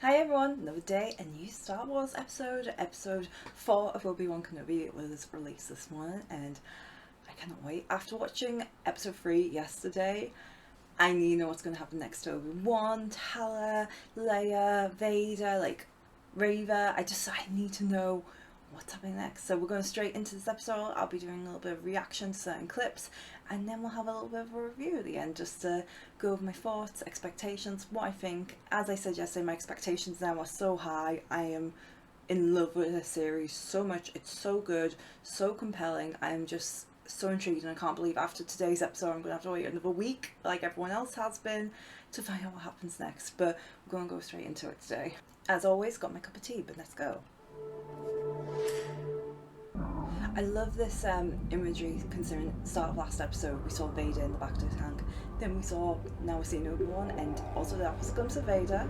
Hi everyone, another day, a new Star Wars episode 4 of Obi Wan Kenobi. It was released this morning and I cannot wait. After watching episode 3 yesterday, I need to know what's going to happen next to Obi Wan, Tala, Leia, Vader, like Reva. I need to know what's happening next. So we're going straight into this episode. I'll be doing a little bit of reaction to certain clips and then we'll have a little bit of a review at the end just to go over my thoughts, expectations, what I think. As I said yesterday, my expectations now are so high. I am in love with the series so much. It's so good, so compelling. I am just so intrigued and I can't believe after today's episode I'm going to have to wait another week like everyone else has been to find out what happens next. But we're going to go straight into it today. As always, got my cup of tea, but let's go. I love this imagery considering the start of last episode we saw Vader in the back of the tank, then now we're seeing Obi-Wan, and also that was a glimpse of Vader,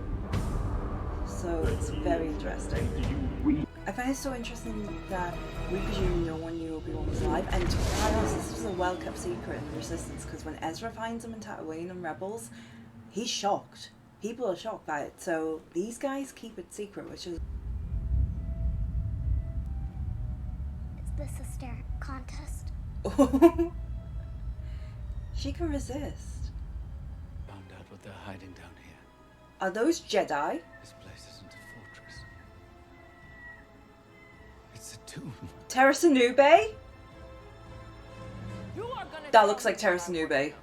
so it's very interesting. I find it so interesting that we presume no one knew Obi-Wan was alive, and to be honest, this was a well kept secret in the Resistance, because when Ezra finds him in Tatooine and Rebels, he's shocked. People are shocked by it, so these guys keep it secret, which is the sister contest. She can resist. Found out what they're hiding down here. Are those Jedi? This place isn't a fortress. It's a tomb. Terra Sanube? That looks like Terra Sanube.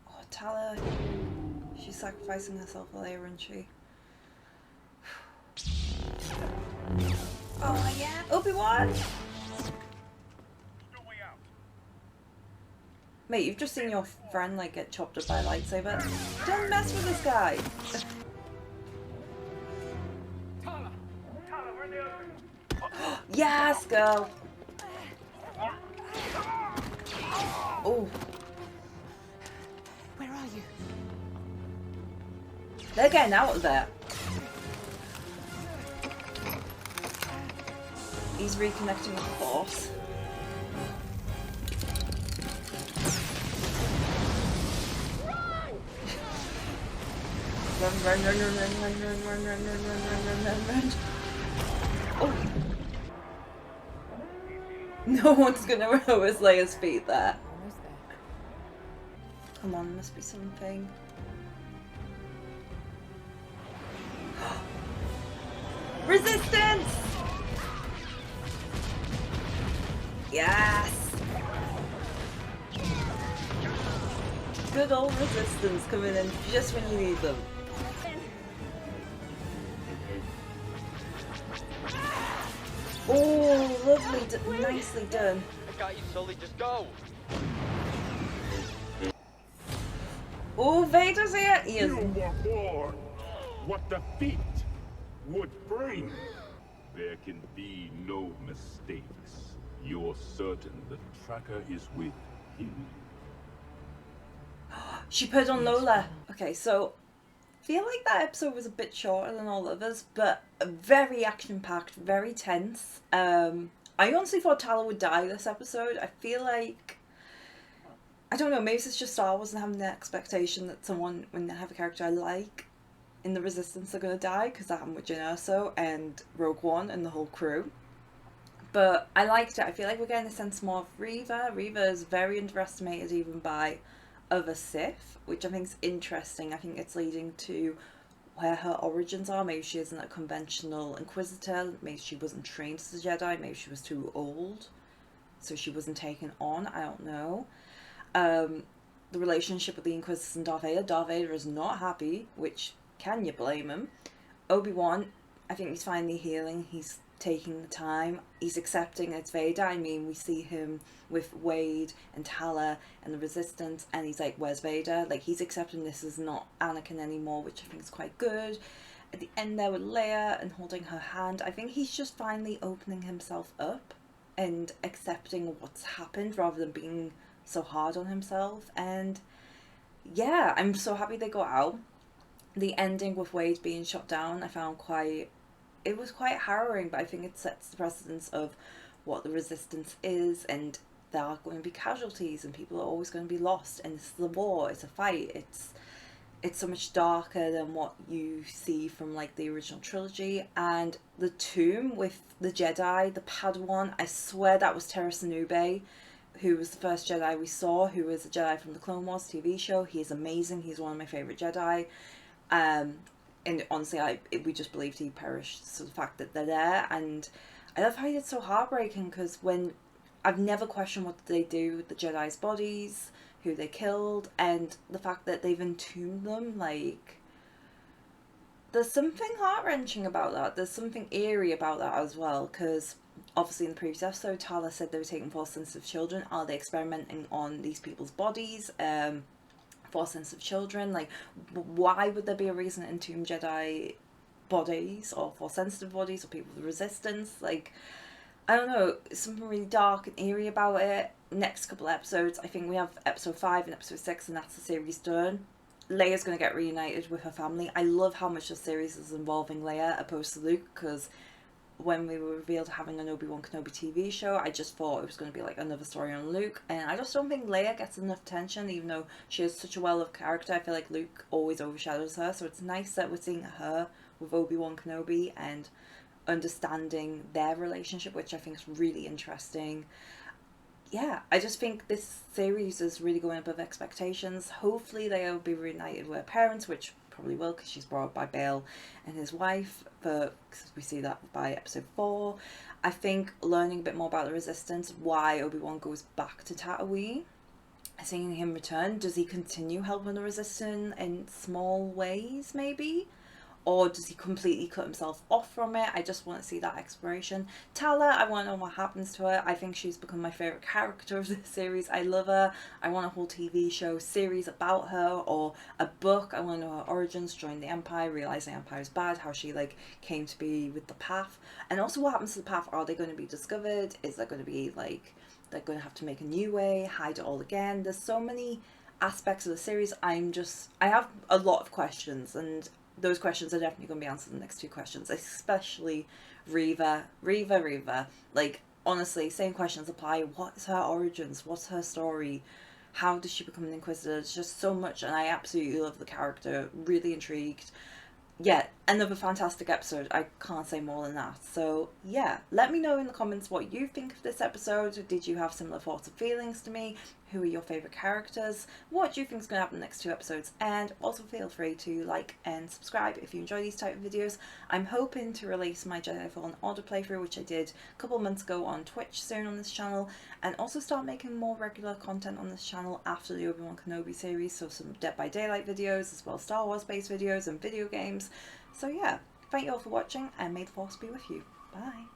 Oh, Tala. She's sacrificing herself for Leia, isn't she? Oh yeah, Obi-Wan! Mate, you've just seen your friend like get chopped up by a lightsaber. Don't mess with this guy! Yes, girl! Oh. Where are you? They're getting out of there. He's reconnecting with the Force. Run. Oh. No one's gonna row his Leia's feet there. Come on, there must be something. Resistance! Yes! Good old Resistance coming in just when you need them. Oh, lovely, nicely done. I got you, Sully, just go! Oh, Vader's here! He is. You were born what the feet would bring. There can be no mistakes. You're certain the tracker is with him. She put on Lola. Okay, so I feel like that episode was a bit shorter than all others, but very action-packed, very tense. I honestly thought Tala would die this episode. I feel like, I don't know, maybe it's just Star Wars and having the expectation that someone, when they have a character I like in the Resistance, are going to die, because that happened with Jyn Erso and Rogue One and the whole crew. But I liked it. I feel like we're getting a sense more of Reva. Reva is very underestimated even by other Sith, which I think is interesting. I think it's leading to where her origins are. Maybe she isn't a conventional Inquisitor. Maybe she wasn't trained as a Jedi. Maybe she was too old, so she wasn't taken on. I don't know. The relationship with the Inquisitors and Darth Vader. Darth Vader is not happy, which, can you blame him? Obi-Wan, I think he's finally healing. He's taking the time. He's accepting it's Vader. I mean, we see him with Wade and Tala and the Resistance, and he's like, where's Vader? Like, he's accepting this is not Anakin anymore, which I think is quite good. At the end there with Leia and holding her hand, I think he's just finally opening himself up and accepting what's happened rather than being so hard on himself. And yeah, I'm so happy they got out. The ending with Wade being shot down, I found it was quite harrowing, but I think it sets the precedence of what the Resistance is, and there are going to be casualties and people are always going to be lost, and it's the war, it's a fight, it's it's so much darker than what you see from like the original trilogy. And the tomb with the Jedi, the Padawan, I swear that was Terrace Nube, who was the first Jedi we saw, who was a Jedi from the Clone Wars TV show. He's amazing. He's one of my favourite Jedi. And honestly, we just believed he perished. So the fact that they're there, and I love how it's so heartbreaking, because when I've never questioned what they do with the Jedi's bodies, who they killed, and the fact that they've entombed them, like, there's something heart-wrenching about that. There's something eerie about that as well, because obviously in the previous episode, Tala said they were taking Force sensitive children. Are they experimenting on these people's bodies? Force sensitive children, like, why would there be a reason to entomb Jedi bodies or Force sensitive bodies or people with resistance? Like, I don't know, something really dark and eerie about it. Next couple episodes, I think we have episode 5 and episode 6, and that's the series done. Leia's going to get reunited with her family. I love how much the series is involving Leia opposed to Luke, because when we were revealed having an Obi Wan Kenobi TV show, I just thought it was going to be like another story on Luke, and I just don't think Leia gets enough attention, even though she is such a well-loved character. I feel like Luke always overshadows her, so it's nice that we're seeing her with Obi Wan Kenobi and understanding their relationship, which I think is really interesting. Yeah, I just think this series is really going above expectations. Hopefully Leia will be reunited with her parents, which probably will, because she's brought up by Bail and his wife, but we see that by episode 4. I think learning a bit more about the Resistance, why Obi-Wan goes back to Tatooine, seeing him return, does he continue helping the Resistance in small ways maybe? Or does he completely cut himself off from it? I just want to see that exploration. Tala, I want to know what happens to her. I think she's become my favourite character of this series. I love her. I want a whole TV show series about her, or a book. I want to know her origins, join the Empire, realise the Empire is bad, how she like came to be with the Path. And also what happens to the Path. Are they going to be discovered? Is there going to be like, they're going to have to make a new way, hide it all again? There's so many aspects of the series. I have a lot of questions, and those questions are definitely going to be answered in the next 2 questions, especially Reva. Like, honestly, same questions apply. What is her origins? What's her story? How does she become an Inquisitor? It's just so much, and I absolutely love the character. Really intrigued. Yeah, another fantastic episode. I can't say more than that. So yeah, let me know in the comments what you think of this episode. Did you have similar thoughts and feelings to me? Who are your favourite characters? What do you think is going to happen in the next 2 episodes? And also feel free to like and subscribe if you enjoy these type of videos. I'm hoping to release my Jedi Fallen Order playthrough, which I did a couple of months ago on Twitch, soon on this channel, and also start making more regular content on this channel after the Obi Wan Kenobi series, so some Dead by Daylight videos, as well as Star Wars based videos and video games. So yeah, thank you all for watching, and may the Force be with you. Bye.